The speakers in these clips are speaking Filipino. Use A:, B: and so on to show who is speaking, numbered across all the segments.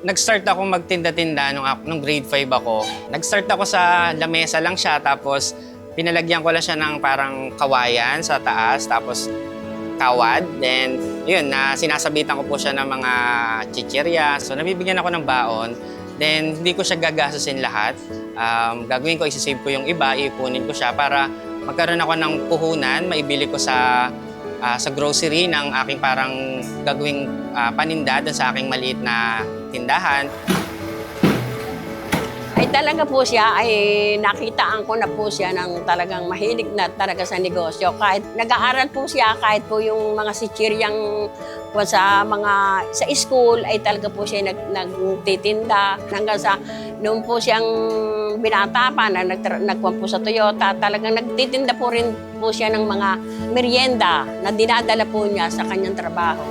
A: nag-start ako magtinda-tinda nung grade 5 ako. Nag-start ako sa lamesa lang siya, tapos pinalagyan ko lang siya ng parang kawayan sa taas, tapos kawad. Then, yun, sinasabitan ko po siya ng mga chichirya. So, nabibigyan ako ng baon. Then, hindi ko siya gagastusin lahat. Gagawin ko, isisave ko yung iba, iipunin ko siya para magkaroon ako ng puhunan, maibili ko sa grocery ng aking parang gagawing paninda doon sa aking maliit na tindahan.
B: Ay talaga po siya, ay nakitaan ko na po siya ng talagang mahilig na talaga sa negosyo. Kahit nag-aaral po siya, kahit po yung mga sichiryang sa school, ay talaga po siya nagtitinda. Hanggang sa noon po siyang binata pa na nagkuhan po sa Toyota, talagang nagtitinda po rin po siya ng mga merienda na dinadala po niya sa kanyang trabaho.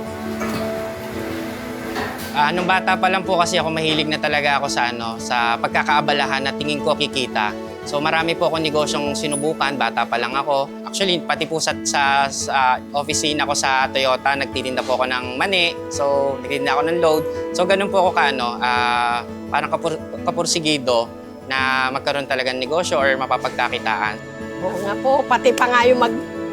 A: Nung bata pa lang po kasi ako mahilig na talaga ako sa pagkakaabalahan na tingin ko kikita. So marami po akong negosyong sinubukan, bata pa lang ako. Actually, pati po sa office ako sa Toyota, nagtitinda po ako ng mani. So nagtitinda ako ng load. So ganun po ako parang kapursigido na magkaroon talaga ng negosyo or mapapagkakitaan.
C: Oo nga po, pati pa nga yung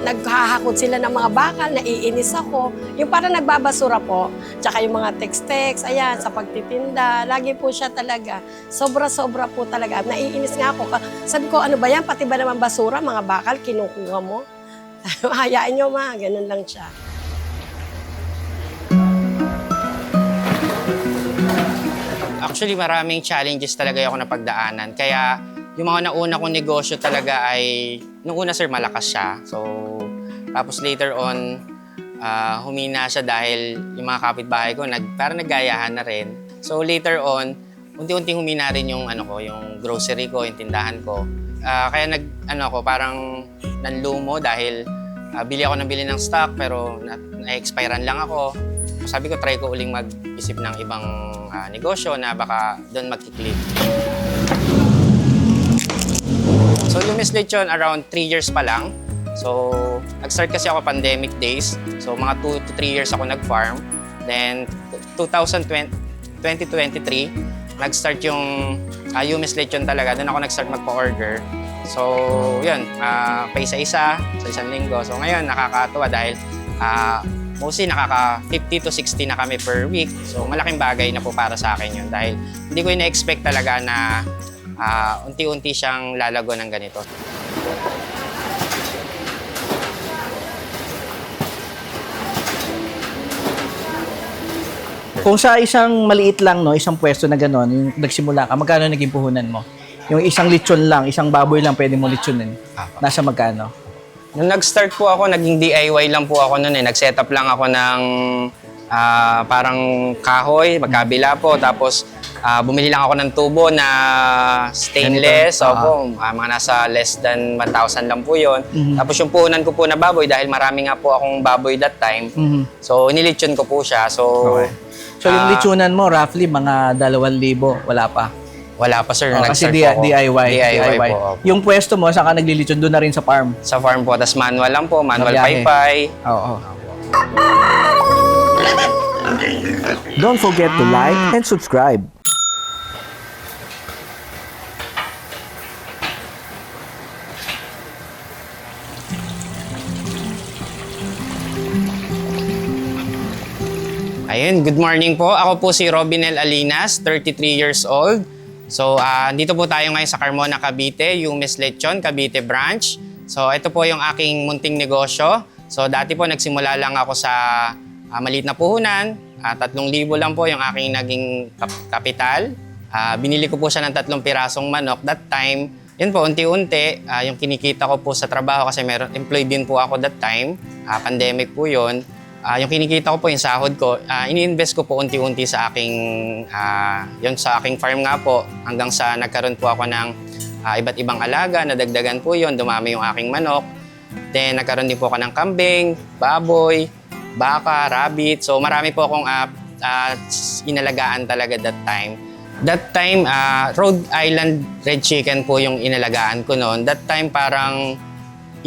C: naghahakot sila ng mga bakal, naiinis ako. Yung parang nagbabasura po, tsaka yung mga text-text, ayan, sa pagtitinda, lagi po siya talaga. Sobra-sobra po talaga. Naiinis nga ako. Sabi ko, ano ba yan? Pati ba naman basura, mga bakal, kinukuha mo? Hayaan nyo ma, ganun lang siya.
A: Actually, maraming challenges talaga ako napagdaanan. Kaya yung mga nauna kong negosyo talaga ay, nung una sir, malakas siya. So, tapos later on, humina siya dahil yung mga kapitbahay ko, parang naggayahan na rin. So later on, unti-unting humina rin yung, yung grocery ko, yung tindahan ko. Kaya parang nanlumo dahil bili ako ng stock pero na-expirean lang ako. Sabi ko, try ko uling mag-isip ng ibang negosyo na baka doon magkiklik. So, Yumes Lechon, around 3 years pa lang. So, nag-start kasi ako pandemic days. So, mga 2 to 3 years ako nag-farm. Then, 2023, nag-start yung Yumes Lechon talaga. Doon ako nag-start magpa-order. So, yun, pa isa-isa sa isang linggo. So, ngayon, nakakatuwa dahil mostly nakaka 50 to 60 na kami per week. So, malaking bagay na po para sa akin yun dahil hindi ko ina-expect talaga na unti-unti siyang lalago ng ganito.
D: Kung sa isang maliit lang, no, isang pwesto na gano'n, yung nagsimula ka, magkano naging puhunan mo? Yung isang lechon lang, isang baboy lang pwede mo lechonin. Nasa magkano?
A: Nung nag-start po ako, naging DIY lang po ako noon eh. Nag-set up lang ako ng parang kahoy, magkabila po. Tapos bumili lang ako ng tubo na stainless. Mga nasa less than 1,000 lang po yun. Tapos yung puhunan ko po na baboy, dahil marami nga po akong baboy that time. So, inilechon ko po siya. So,
D: so yung lechonan mo, roughly mga 2,000, wala pa?
A: Wala pa sir.
D: Kasi
A: Nag-start po ako.
D: DIY.
A: po.
D: Yung pwesto mo, saan ka naglilechon? Doon na rin sa farm?
A: Sa farm po. Tapos manual lang po. Manual paypay.
D: Oo.
E: Don't forget to like and subscribe.
A: Ayun, good morning po. Ako po si Robinel Alinas, 33 years old. So, dito po tayo ngayon sa Carmona, Cavite, Yumes Lechon, Cavite branch. So, ito po yung aking munting negosyo. So, dati po nagsimula lang ako sa maliit na puhunan. 3,000 lang po yung aking naging kapital. Binili ko po siya ng 3 pirasong manok. That time, yun po, unti-unti, yung kinikita ko po sa trabaho kasi employed din po ako that time. Pandemic po yun. Yung kinikita ko po, yung sahod ko, ini-invest ko po unti-unti sa sa aking farm nga po, hanggang sa nagkaroon po ako ng iba't ibang alaga, nadagdagan po yun, dumami yung aking manok. Then nagkaroon din po ako ng kambing, baboy, baka, rabbit. So marami po akong inalagaan talaga that time. That time, Rhode Island Red Chicken po yung inalagaan ko noon. That time parang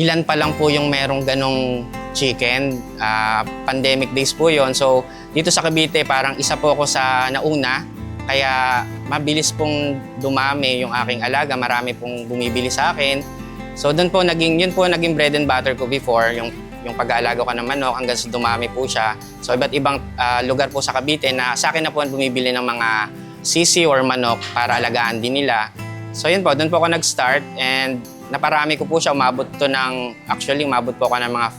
A: ilan pa lang po yung merong ganong chicken. Pandemic days po yon. So dito sa Cavite, parang isa po ako sa nauna Kaya mabilis pong dumami yung aking alaga, marami pong bumibili sa akin. So yun po naging bread and butter ko before, yung pag-aalaga ko ng manok hanggang sa dumami po siya. So iba't ibang lugar po sa Cavite na sa akin na po bumibili ng mga sisi or manok para alagaan din nila. So yun po, doon po ako nag-start and naparami ko po siya. Umabot po ako ng mga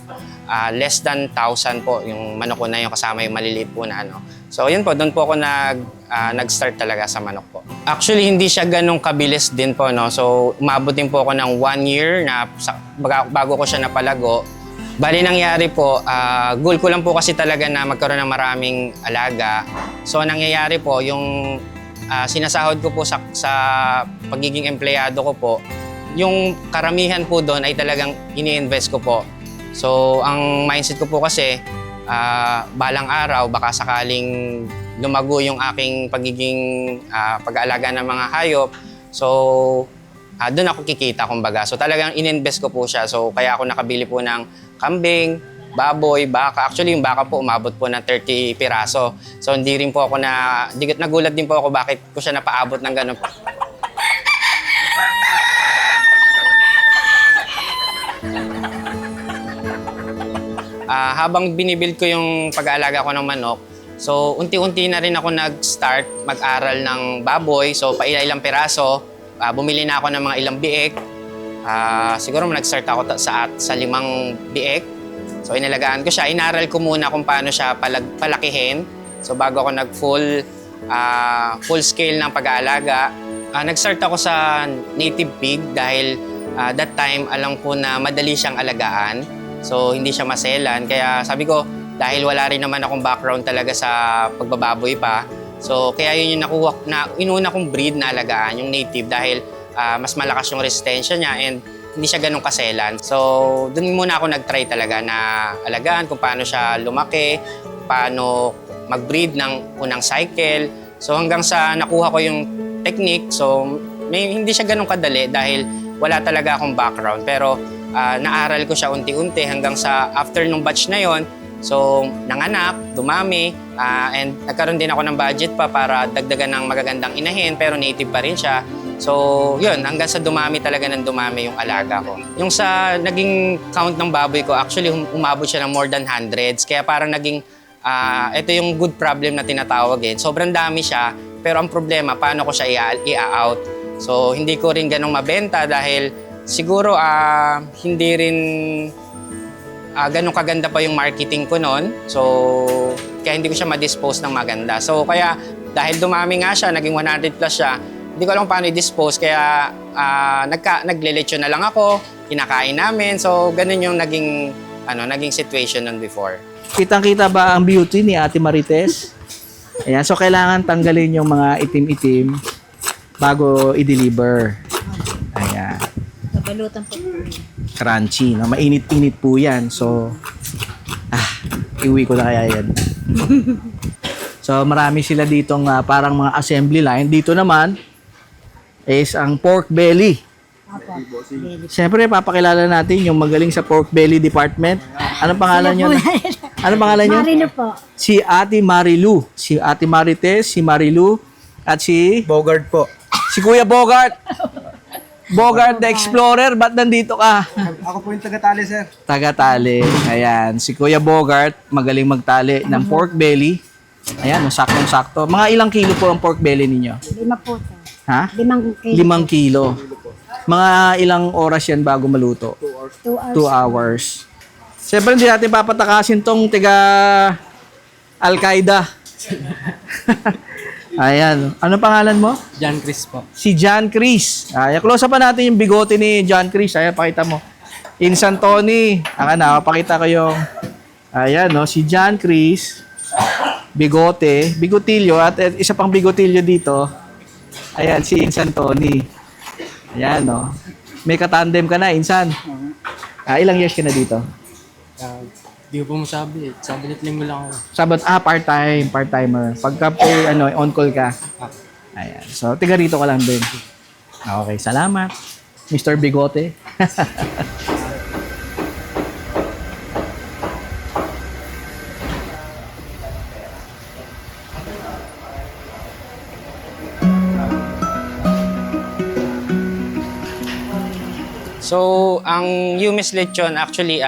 A: less than 1,000 po yung manok ko na yung kasama yung maliliit po na ano. So yun po, doon po ako nag-start talaga sa manok po. Actually, hindi siya ganong kabilis din po, no? So umabot din po ako ng 1 year na bago ko siya napalago. Bali nangyari po, goal ko lang po kasi talaga na magkaroon ng maraming alaga. So nangyayari po, yung sinasahod ko po sa pagiging empleyado ko po, yung karamihan po doon ay talagang ini-invest ko po. So ang mindset ko po kasi, balang araw baka sakaling lumago yung aking pagiging pag-aalaga ng mga hayop. So doon ako kikita kumbaga. So talagang in-invest ko po siya. So kaya ako nakabili po ng kambing, baboy, baka. Actually yung baka po umabot po ng 30 piraso. So hindi rin po ako nagulat din po ako bakit ko siya napaabot ng ganun. Habang binibuild ko yung pag-aalaga ko ng manok, so unti-unti na rin ako nag-start mag-aral ng baboy. So ilang piraso, bumili na ako ng mga ilang biik. Siguro nag-start ako sa 5 biik. So inalagaan ko siya. Inaral ko muna kung paano siya palakihin. So bago ako full scale ng pag-aalaga, nag-start ako sa native pig dahil that time alam ko na madali siyang alagaan. So hindi siya maselan. Kaya sabi ko, dahil wala rin naman akong background talaga sa pagbababoy pa, so kaya yun yung inuna kong breed na alagaan, yung native, dahil mas malakas yung resistensya niya and hindi siya ganun kaselan. So dun muna ako nag-try talaga na alagaan kung paano siya lumaki, paano mag-breed ng unang cycle. So hanggang sa nakuha ko yung technique, so hindi siya ganun kadali dahil wala talaga akong background. Pero naaral ko siya unti-unti hanggang sa after nung batch na yon. So nanganak, dumami, and nagkaroon din ako ng budget pa para dagdagan ng magagandang inahin pero native pa rin siya. So yun, hanggang sa dumami talaga ng dumami yung alaga ko. Yung sa naging count ng baboy ko, actually umabot siya ng more than hundreds. Kaya parang naging, ito yung good problem na tinatawag eh. Sobrang dami siya, pero ang problema, paano ko siya i-out? So hindi ko rin ganong mabenta dahil siguro hindi rin ganun kaganda pa yung marketing ko noon. So, kaya hindi ko siya ma-dispose ng maganda. So, kaya dahil dumami nga siya, naging 100 plus siya, hindi ko alam paano i-dispose. Kaya naglelechon na lang ako, kinakain namin. So, ganun yung naging situation noon before.
D: Kitang-kita ba ang beauty ni Ate Marites? Ayan, so kailangan tanggalin yung mga itim-itim bago i-deliver. Ayan.
F: Balutan po.
D: Crunchy, no? Mainit-init po yan. So, iuwi ko na kaya yan. So, marami sila ditong parang mga assembly line. Dito naman is ang pork belly. Siyempre, papakilala natin yung magaling sa pork belly department. Anong pangalan nyo? Anong pangalan nyo?
F: Marino po.
D: Si Ate Marilu. Si Ate Marites, si Marilu, at si
G: Bogart po.
D: si Kuya Bogart. Bogart the Explorer, ba't nandito ka?
G: Ako po yung taga-tali, sir.
D: Taga-tali. Ayan, si Kuya Bogart, magaling magtali ng pork belly. Ayan, saktong-sakto. Mga ilang kilo po ang pork belly ninyo?
F: 5 po.
D: Ha?
F: 5 kilo.
D: 5 kilo. Mga ilang oras yan bago maluto?
F: 2 hours.
D: 2 hours. Siyempre, hindi natin papatakasin tong tiga Al-Qaeda. Ayan. Anong pangalan mo?
G: John Chris po.
D: Si John Chris. Ayan, close up pa natin yung bigote ni John Chris. Ayan, pakita mo. Insan Tony. Pakita ko yung... Ayan, no? Si John Chris. Bigote. Bigotilyo. At isa pang bigotilyo dito. Ayan, si Insan Tony. Ayan, no? May katandem ka na, Insan. Ilang years ka na dito?
G: Di ko po masabi. Sabi nit linggo lang ako.
D: Sabat, part-timer. Pagka po, on call ka. Ayan. So, tiga rito ka lang din. Okay, salamat. Mr. Bigote.
A: So, ang Yumis Lechon actually,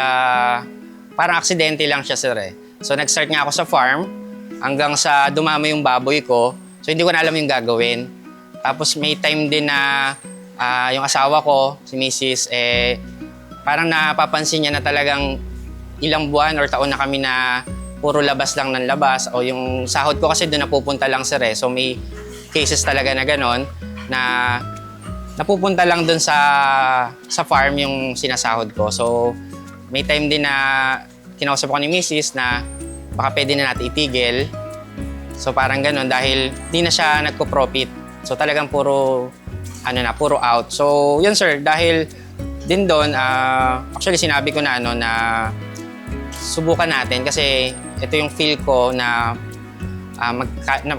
A: parang aksidente lang siya, sir eh. So, nag-start nga ako sa farm hanggang sa dumami yung baboy ko. So, hindi ko na alam yung gagawin. Tapos, may time din na yung asawa ko, si Mrs., parang napapansin niya na talagang ilang buwan or taon na kami na puro labas lang ng labas. O yung sahod ko kasi doon napupunta lang, sir eh. So, may cases talaga na ganon na napupunta lang doon sa farm yung sinasahod ko. So, may time din na kinausap ko ni Mrs. na baka pwede na natin itigil. So, parang ganun dahil di na siya nagko-profit. So, talagang puro out. So, yun sir, dahil din doon, actually sinabi ko na na subukan natin kasi ito yung feel ko na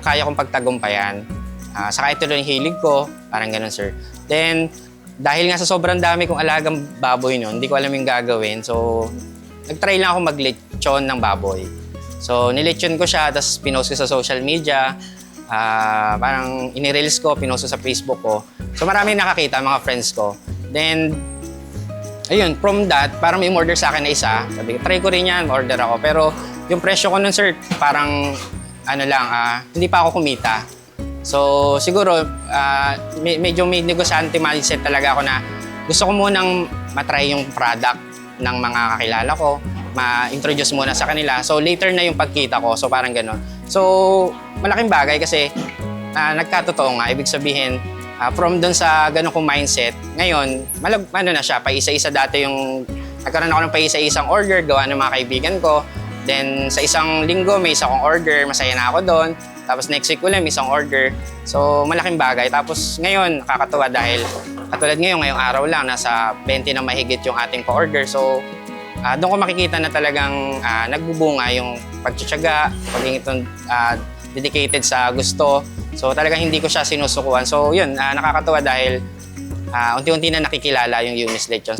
A: kaya kong pagtagumpayan. Saka ito rin yung hilig ko, parang ganun sir. Then, dahil nga sa sobrang dami kong alagang baboy noon, hindi ko alam yung gagawin. So, nag-try lang ako mag-lechon ng baboy. So, nilechon ko siya, tapos pinost ko sa social media. Parang inireels ko, pinost ko sa Facebook ko. So, marami nakakita, mga friends ko. Then, ayun, from that, parang may order sa akin na isa. Sabi ko, try ko rin yan, order ako. Pero, yung presyo ko nun, sir, parang, hindi pa ako kumita. So, siguro, medyo may negosyante mindset talaga ako na gusto ko munang matry yung product ng mga kakilala ko, ma-introduce muna sa kanila. So, later na yung pagkita ko. So, parang gano'n. So, malaking bagay kasi nagkatotoo nga. Ibig sabihin, from doon sa gano'n kong mindset, ngayon, na siya, paisa-isa dati yung, nagkaroon ako ng paisa-isang order, gawa ng mga kaibigan ko. Then, sa isang linggo, may isa kong order, masaya na ako doon. Tapos next week ulit, may isang order. So, malaking bagay. Tapos ngayon, nakakatuwa dahil katulad ngayong araw lang, nasa 20 na mahigit yung ating pa-order. So, doon ko makikita na talagang nagbubunga yung pagtsatsaga, pagiging itong dedicated sa gusto. So, talagang hindi ko siya sinusukuan. So, yun, nakakatuwa dahil unti-unti na nakikilala yung Yumis Lechon.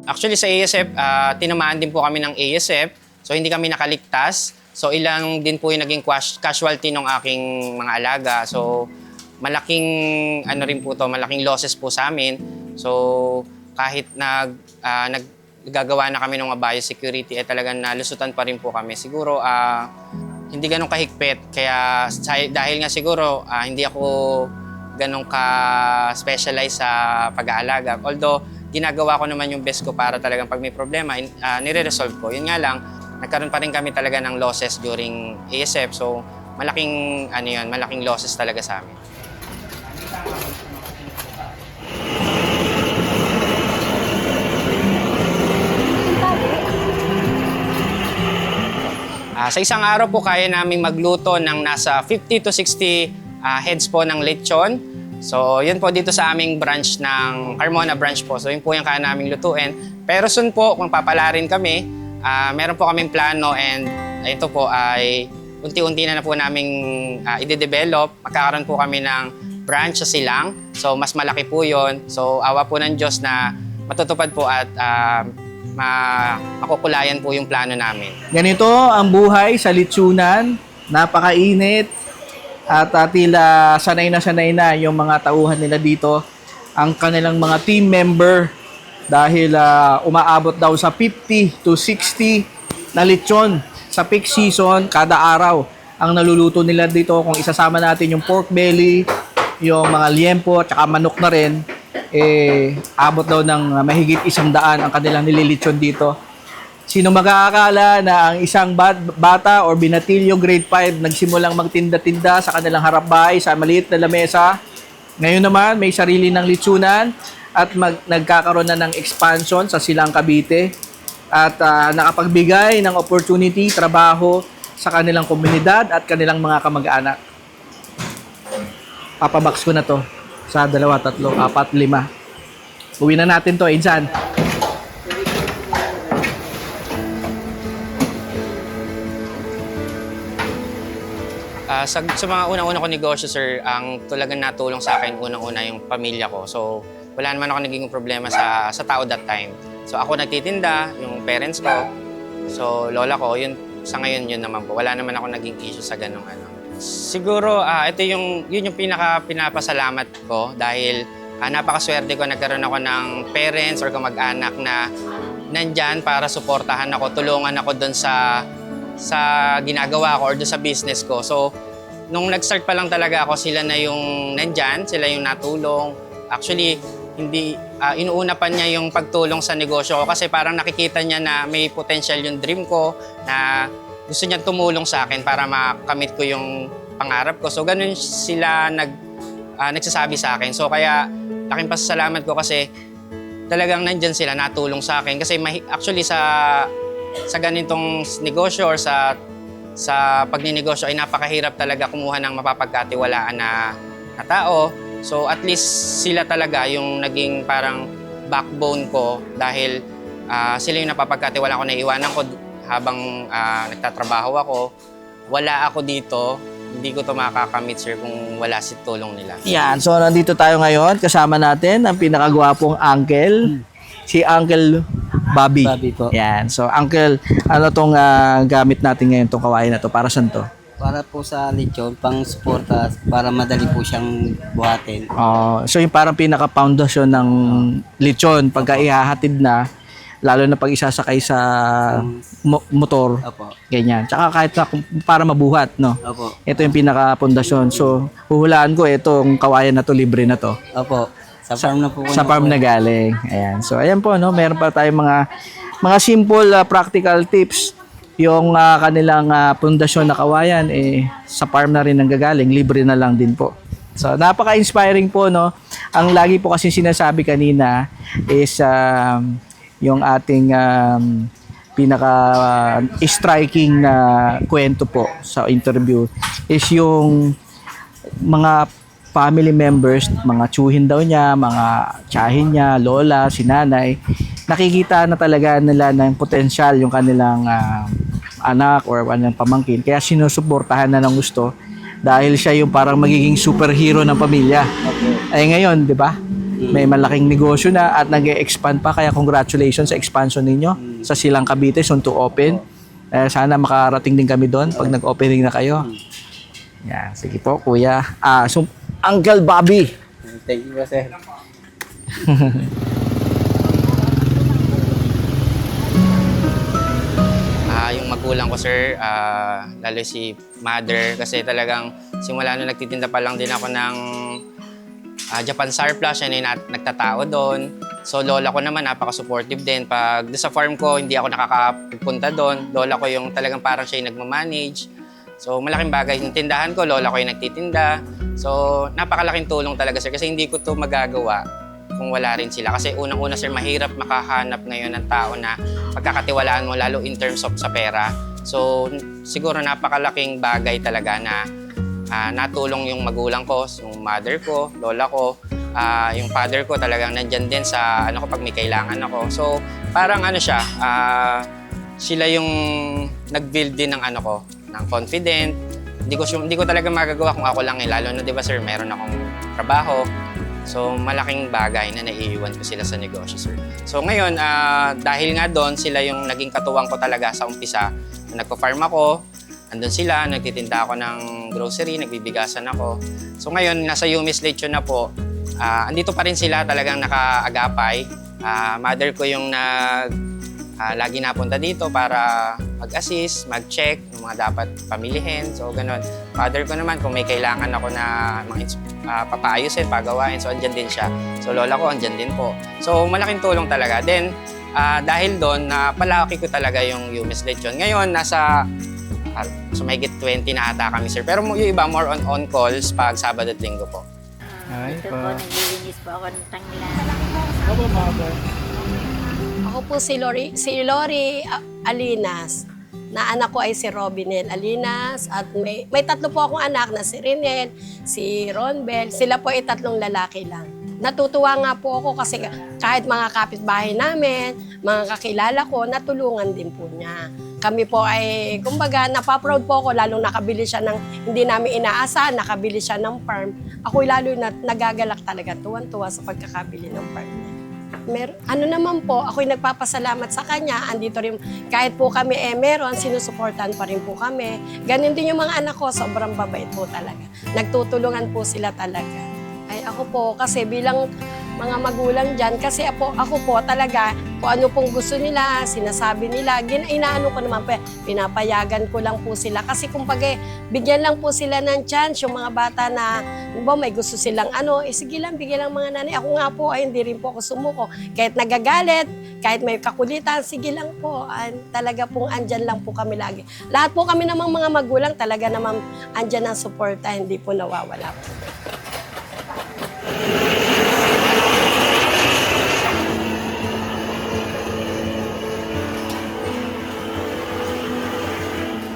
A: Actually, sa ASF, tinamaan din po kami ng ASF. So, hindi kami nakaligtas. So, ilang din po yung naging casualty ng aking mga alaga. So, malaking rin po to, malaking losses po sa amin. So, kahit naggagawa na kami ng mga biosecurity, talagang nalusutan pa rin po kami. Siguro, hindi ganun kahigpit. Kaya dahil nga siguro, hindi ako ganun ka-specialize sa pag-aalaga. Although, ginagawa ko naman yung best ko para talagang pag may problema, nire-resolve ko. Yun nga lang, nagkaroon pa rin kami talaga ng losses during ASF. So, malaking losses talaga sa amin. Sa isang araw po, kaya namin magluto ng nasa 50 to 60 heads po ng lechon. So, yun po dito sa aming branch ng Carmona branch po. So, yun po yung kaya naming lutuin. Pero soon po, kung papalarin kami, meron po kaming plano and ito po ay unti-unti na po naming i-develop. Magkakaroon po kami ng branch sa Silang. So, mas malaki po yun. So, awa po ng Diyos na matutupad po at makukulayan po yung plano namin.
D: Ganito ang buhay sa lechonan. Napakainit. At tila sanay na yung mga tauhan nila dito. Ang kanilang mga team member dahil umaabot daw sa 50 to 60 na lechon sa peak season kada araw. Ang naluluto nila dito, kung isasama natin yung pork belly, yung mga liempo, at saka manok na rin, abot daw ng mahigit 100 ang kanilang nililitsyon dito. Sino mag-aakala na ang isang bata or binatilyo grade 5 nagsimulang magtinda-tinda sa kanilang harap bahay sa maliit na lamesa. Ngayon naman, may sarili ng litsunan at nagkakaroon na ng expansion sa Silang Cavite at nakapagbigay ng opportunity, trabaho sa kanilang komunidad at kanilang mga kamag-anak. Papabox ko na to sa 2, 3, 4, 5. Uwi na natin to, Insan.
A: Sa mga unang-una ko negosyo, sir, ang talagang natulong sa akin unang-una yung pamilya ko. So, wala naman ako naging problema sa tao that time. So, ako nagtitinda, yung parents ko, so lola ko, yun, sa ngayon yun naman po. Wala naman ako naging issue sa ganung Siguro, yun yung pinapasalamat ko dahil napakaswerte ko nagkaroon ako ng parents or kamag-anak na nandyan para suportahan ako, tulungan ako doon sa ginagawa ko or doon sa business ko. So, nung nag-start pa lang talaga ako, sila na yung nandyan, sila yung natulong. Actually, hindi inuuna pa niya yung pagtulong sa negosyo ko kasi parang nakikita niya na may potential yung dream ko, na gusto niya tumulong sa akin para makamit ko yung pangarap ko. So, ganun sila nagsasabi sa akin. So, kaya laking pasasalamat ko kasi talagang nandyan sila, natulong sa akin. Kasi actually sa ganitong negosyo or sa pagninegosyo ay napakahirap talaga kumuha ng mapapagkatiwalaan na tao. So at least sila talaga yung naging parang backbone ko dahil sila yung napapagkatiwalaan ko, na iwanan ko habang nagtatrabaho ako. Wala ako dito, hindi ko to makakamit, sir, kung wala si tulong nila.
D: Yan, so nandito tayo ngayon. Kasama natin ang pinakagwapong uncle, si Uncle Bobby.
H: Bobby po.
D: Yan, so Uncle, ano tong gamit natin ngayon, tong kawain na to? Para saan to?
H: Para po sa lechon, pang suporta, para madali po siyang buhatin.
D: So yung parang pinaka-foundation ng lechon, pagka ihahatid na, lalo na pag isasakay sa motor,
H: Opo.
D: ganyan. Tsaka kahit na para mabuhat, no?
H: Opo.
D: Ito yung pinaka-pundasyon. So, huhulaan ko itong kawayan na to, libre na to.
H: Opo. Sa farm na po.
D: Sa farm na galing. Ayan. So, ayan po, no? Meron pa tayong mga simple practical tips. Yung kanilang pundasyon na kawayan, sa farm na rin ang gagaling, libre na lang din po. So, napaka-inspiring po, no? Ang lagi po kasi sinasabi kanina is yung ating pinaka-striking na kwento po sa interview is yung mga family members, mga tsuhin daw niya, mga tiyahin niya, lola, si nanay, nakikita na talaga nila ng potensyal yung kanilang anak or anong pamangkin. Kaya sinusuportahan na ng gusto dahil siya yung parang magiging superhero ng pamilya. Ay ngayon, di ba? May malaking negosyo na at nag-expand pa, kaya congratulations sa expansion ninyo sa Silang Cavite, soon to open. Sana makarating din kami doon pag nag-opening na kayo. Yan, sige po, kuya. So, Uncle Bobby.
H: Thank you po, sir.
A: Yung magulang ko, sir, lalo si mother, kasi talagang simula nung nagtitinda pa lang din ako ng Japan Surplus, siya na nagtatao doon. So lola ko naman, napaka-supportive din. Pag sa farm ko, hindi ako nakakapunta doon. Lola ko yung talagang parang siya yung nagmamanage. So malaking bagay. Yung tindahan ko, lola ko yung nagtitinda. So napakalaking tulong talaga, sir, kasi hindi ko to magagawa kung wala rin sila. Kasi unang-una, sir, mahirap makahanap ngayon ng tao na pagkakatiwalaan mo, lalo in terms of sa pera. So siguro napakalaking bagay talaga na natulong yung magulang ko, yung mother ko, lola ko, yung father ko talagang nandyan din sa ano ko pag may kailangan ako. So parang ano siya, sila yung nag-build din ng ano ko, ng confident. Hindi ko talaga magagawa kung ako lang lalo na 'di ba, sir, meron akong trabaho. So malaking bagay na naiiwan ko sila sa negosyo, sir. So ngayon, dahil nga doon, sila yung naging katuwang ko talaga sa umpisa. Nagpa-farm ako, andun sila, nagtitinda ako ng grocery, nagbibigasan ako. So ngayon, nasa Yumis Lechon na po, andito pa rin sila, talagang nakaagapay. Mother ko yung lagi napunta dito para mag-assist, mag-check ng mga dapat pamilihin. So ganun. Father ko naman, kung may kailangan ako na papaayusin, pagawain, so andyan din siya. So lola ko, andyan din po. So malaking tulong talaga. Then, dahil doon, napalaki ko talaga yung Yumis Lechon. Ngayon, nasa so mahigit 20 na ata kami, sir. Pero yung iba, more on calls pag Sabado at Linggo po.
F: Ito po, naglilinis po ako ng tangilan.
C: Ako po si Lori Alinas. Na anak ko ay si Robinel Alinas at may tatlo po akong anak na si Rinel, si Ronbel. Sila po ay tatlong lalaki lang. Natutuwa nga po ako kasi kahit mga kapitbahay namin, mga kakilala ko, natulungan din po niya. Kami po ay, kumbaga, napaproud po ako, lalong nakabili siya ng, hindi namin inaasahan, nakabili siya ng farm. Ako'y lalo nagagalak talaga, tuwan-tuwa sa pagkakabili ng farm niya. Ano naman po, ako'y nagpapasalamat sa kanya. Andito rin, kahit po kami meron, sinusuportan pa rin po kami. Ganun din yung mga anak ko, sobrang babait po talaga. Nagtutulungan po sila talaga. Ay, ako po kasi bilang mga magulang dyan, kasi ako po talaga, kung ano pong gusto nila, sinasabi nila, inaano ko naman, pinapayagan ko lang po sila. Kasi kumbaga, bigyan lang po sila ng chance, yung mga bata na, may gusto silang sige lang, bigyan lang mga nanay. Ako nga po, ay hindi rin po ako sumuko. Kahit nagagalit, kahit may kakulitan, sige lang po. Talaga pong andyan lang po kami lagi. Lahat po kami namang mga magulang, talaga naman andyan ang suporta, hindi po nawawala po.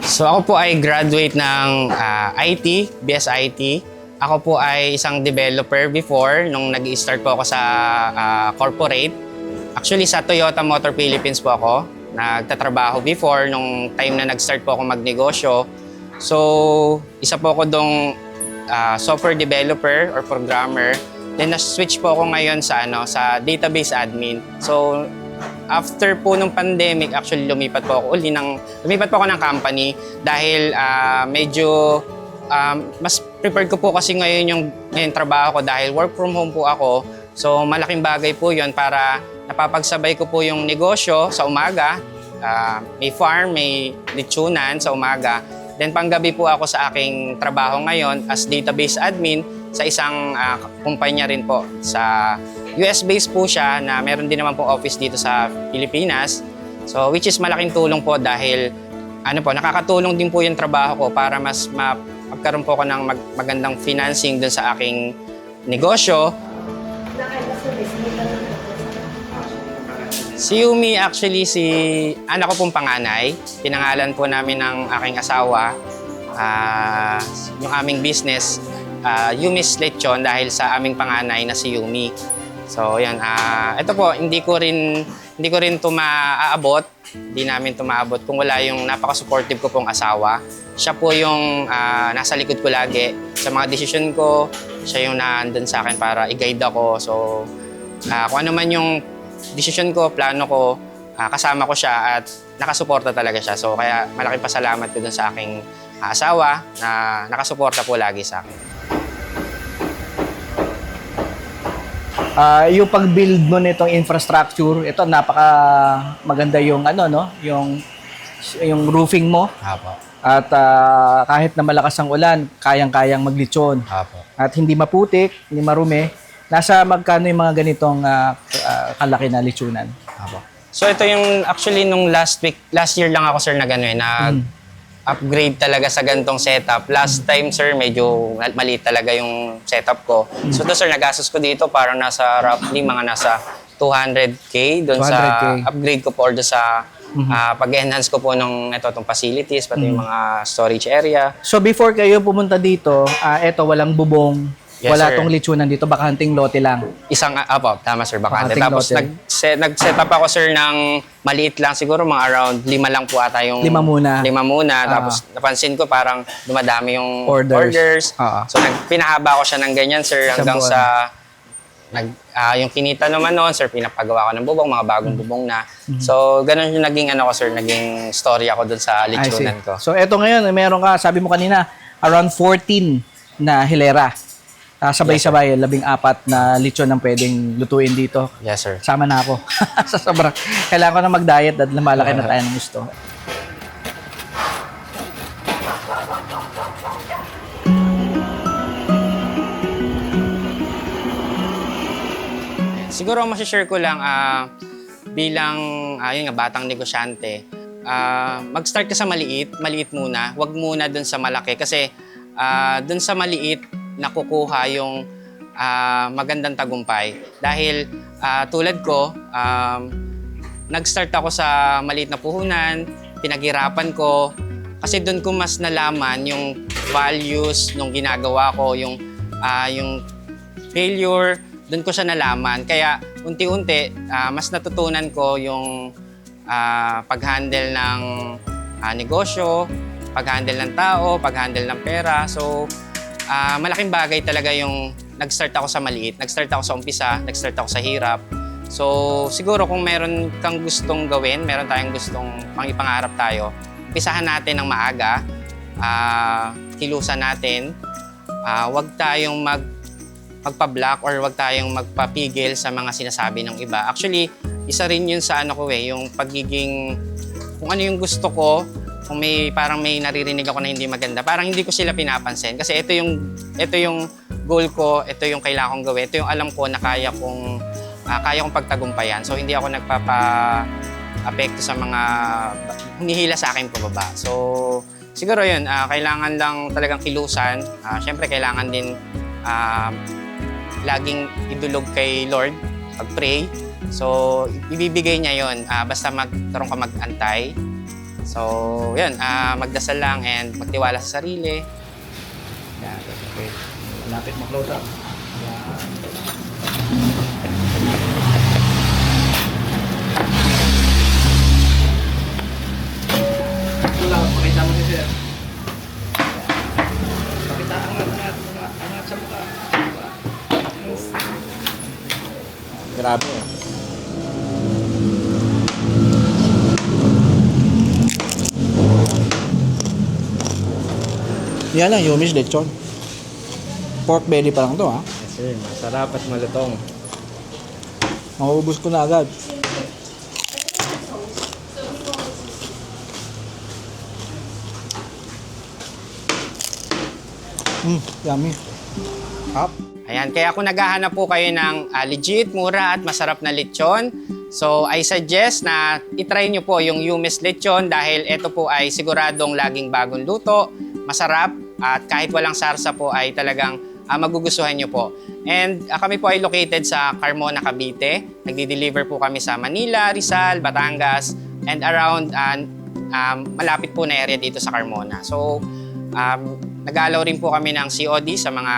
A: So ako po ay graduate ng IT, BS IT. Ako po ay isang developer before nung nag-i-start po ako sa corporate. Actually sa Toyota Motor Philippines po ako. Nagtatrabaho before nung time na nag-start po ako magnegosyo. So isa po ako dong software developer or programmer. Then na-switch po ako ngayon sa database admin. So after po nung pandemic, actually lumipat po ako ng company dahil medyo mas prepared ko po kasi ngayon yung trabaho ko dahil work from home po ako. So malaking bagay po yun para napapagsabay ko po yung negosyo sa umaga. May farm, may lechonan sa umaga. Then panggabi po ako sa aking trabaho ngayon as database admin sa isang kumpanya rin po. Sa US-based po siya na meron din naman po office dito sa Pilipinas. So which is malaking tulong po dahil nakakatulong din po yung trabaho ko para mas magkaroon po ako ng magandang financing dun sa aking negosyo. Si Yumi actually anak ko pong panganay. Pinangalan po namin ng aking asawa yung aming business Yumi's Lechon dahil sa aming panganay na si Yumi. So yan, ito po hindi ko rin ito maaabot. Hindi namin ito maabot kung wala yung napaka-supportive ko pong asawa. Siya po yung nasa likod ko lagi sa mga desisyon ko. Siya yung nandun sa akin para i-guide ako. So kung ano man yung desisyon ko, plano ko, kasama ko siya at nakasuporta talaga siya. So kaya malaking pasalamat ko dun sa aking asawa na nakasuporta po lagi sa akin.
D: Yung pag-build mo nitong infrastructure, ito napaka maganda yung yung roofing mo.
A: Apo.
D: At kahit na malakas ang ulan, kayang-kayang maglitsyon.
A: Apo.
D: At hindi maputik, hindi marumi. Nasa magkano yung mga ganitong kalaki na litsunan?
A: Apo. So ito yung actually nung last year lang ako sir upgrade talaga sa gantong setup. Last time sir, medyo maliit talaga yung setup ko. So ito sir, nagastos ko dito parang nasa roughly mga nasa 200K doon sa
D: 200K.
A: upgrade ko po or sa pag-enhance ko po ng itong facilities, pati yung mga storage area.
D: So before kayo pumunta dito, eto walang bubong,
A: Yes,
D: wala
A: sir.
D: tong litsunan dito, bakanting lote lang.
A: Tama sir, bakante.
D: Bakanting
A: Tapos
D: lote.
A: nag-set up ako sir ng maliit lang, siguro mga around 5 lang po ata yung...
D: 5 muna.
A: 5 muna. Tapos napansin ko parang dumadami yung
D: Orders.
A: So pinahaba ko siya ng ganyan sir hanggang
D: buwan.
A: sa... yung kinita naman noon sir, pinapagawa ko ng bubong, mga bagong bubong na. So ganun yung naging naging story ako dun sa
D: I see.
A: lechonan ko.
D: So eto ngayon, meron ka, sabi mo kanina, around 14 na hilera. Sabay-sabay, 14 na lechon ang pwedeng lutuin dito.
A: Yes sir.
D: Sama na ako. Sa sobrang, kailangan ko na mag-diet at lumalaki na tayo ng gusto.
A: Siguro masishare ko lang bilang yun nga, batang negosyante, mag-start ka sa maliit muna, wag muna dun sa malaki kasi dun sa maliit nakukuha yung magandang tagumpay. Dahil tulad ko, nag-start ako sa maliit na puhunan, pinaghirapan ko, kasi doon ko mas nalaman yung values nung ginagawa ko, yung failure, doon ko siya nalaman. Kaya unti-unti, mas natutunan ko yung pag-handle ng negosyo, pag-handle ng tao, pag-handle ng pera. So, malaking bagay talaga yung nag-start ako sa maliit, nag-start ako sa umpisa, nag-start ako sa hirap. So, siguro kung meron kang gustong gawin, meron tayong gustong ipangarap tayo, umpisahan natin ng maaga, kilusan natin, huwag tayong magpa-block or wag tayong magpapigil sa mga sinasabi ng iba. Actually, isa rin yun sa ano ko yung pagiging, kung ano yung gusto ko, kung parang may naririnig ako na hindi maganda, parang hindi ko sila pinapansin. Kasi ito yung goal ko, ito yung kailangan kong gawin, ito yung alam ko na kaya kong pagtagumpayan. So, hindi ako nagpapa-apekto sa mga humihila sa akin pababa. So, siguro yun, kailangan lang talagang kilusan. Siyempre, kailangan din laging idulog kay Lord, pag-pray. So, ibibigay niya yun. Basta magkaroon ka mag-antay. So, yun, magdasal lang and magtiwala sa sarili.
D: Yan, okay. Malapit ma-close up. Ito lang, pakita mo ni sir. Pakita, angat sa mukha. Grabe. Yan lang, Yumi's lechon. Pork belly pa lang to, ha?
G: Kasi masarap at malutong.
D: Maubos ko na agad. Yummy. Up.
A: Ayan, kaya kung naghahanap po kayo ng legit, mura at masarap na lechon, so I suggest na itry nyo po yung Yumi's lechon dahil ito po ay siguradong laging bagong luto, masarap, at kahit walang sarsa po ay talagang magugustuhan nyo po. And kami po ay located sa Carmona, Cavite. Nagdi-deliver po kami sa Manila, Rizal, Batangas, and around malapit po na area dito sa Carmona. So, nag-allow rin po kami ng COD sa mga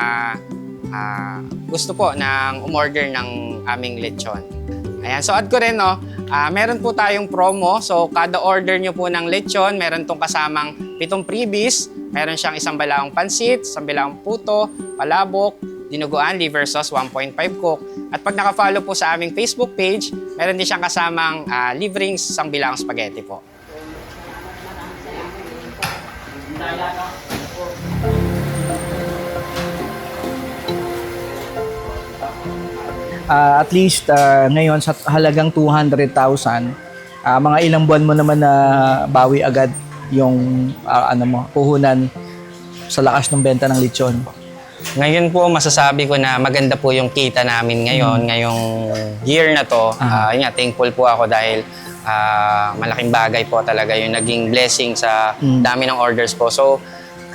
A: gusto po ng umorder ng aming lechon. Ayan, so add ko rin, no, meron po tayong promo. So, kada order nyo po ng lechon, meron tong kasamang 7 freebies. Meron siyang isang balaong pansit, isang balaong puto, palabok, dinuguan, liver sauce, 1.5 coke. At pag naka-follow po sa aming Facebook page, meron din siyang kasamang livreng isang balaong spaghetti po.
D: At least ngayon sa halagang 200,000, mga ilang buwan mo naman na bawi agad yung puhunan sa lakas ng benta ng lechon.
A: Ngayon po, masasabi ko na maganda po yung kita namin ngayon, ngayong year na to. Yun nga, thankful po ako dahil malaking bagay po talaga yung naging blessing sa dami ng orders po. So,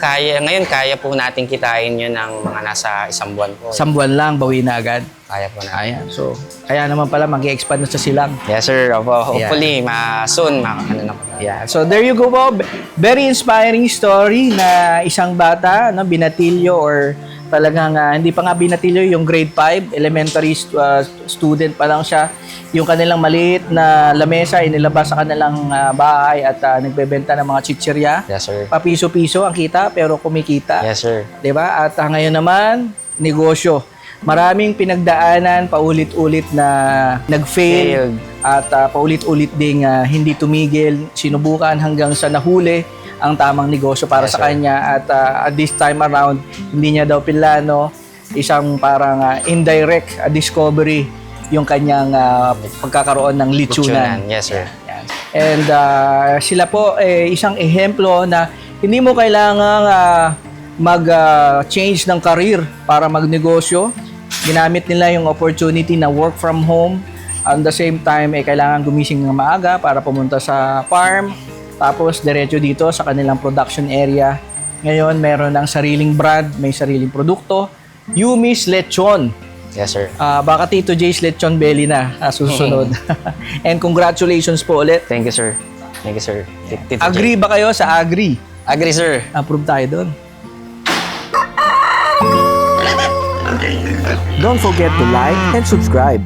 A: ngayon kaya po natin kitain yun ng mga nasa 1 buwan po.
D: 1 buwan lang, bawi na agad.
A: Kaya po na.
D: Ayan. So, kaya naman pala mag-i-expand na sa silang.
A: Yes, sir. Opo. Hopefully, soon, ano na po.
D: Yeah. So there you go po. Very inspiring story na isang bata, no, binatilyo or talagang hindi pa nga binatilyo, yung grade 5, elementary student pa lang siya. Yung kanilang maliit na lamesa inilabas sa kanilang bahay at nagbebenta ng mga chichirya.
A: Yes, sir.
D: Papiso-piso ang kita pero kumikita.
A: Yes, sir.
D: 'Di ba? At ngayon naman, negosyo. Maraming pinagdaanan, paulit-ulit na nag-fail at paulit-ulit ding hindi tumigil, sinubukan hanggang sa nahuli ang tamang negosyo para sa kanya at this time around, hindi niya daw pinlano, isang parang indirect discovery yung kanyang pagkakaroon ng lechonan.
A: Yes, sir.
D: And sila po isang ehemplo na hindi mo kailangang mag-change ng career para magnegosyo. Ginamit nila yung opportunity na work from home. At the same time, kailangan gumising ng maaga para pumunta sa farm. Tapos, diretso dito sa kanilang production area. Ngayon, meron ng sariling brand, may sariling produkto. Yumi's Lechon.
A: Yes, sir.
D: Baka Tito J's Lechon Belly na susunod. And congratulations po ulit.
A: Thank you, sir. Thank you, sir. Tito
D: Agree ba kayo sa Agree?
A: Agree, sir.
D: Approve tayo doon.
E: Don't forget to like and subscribe.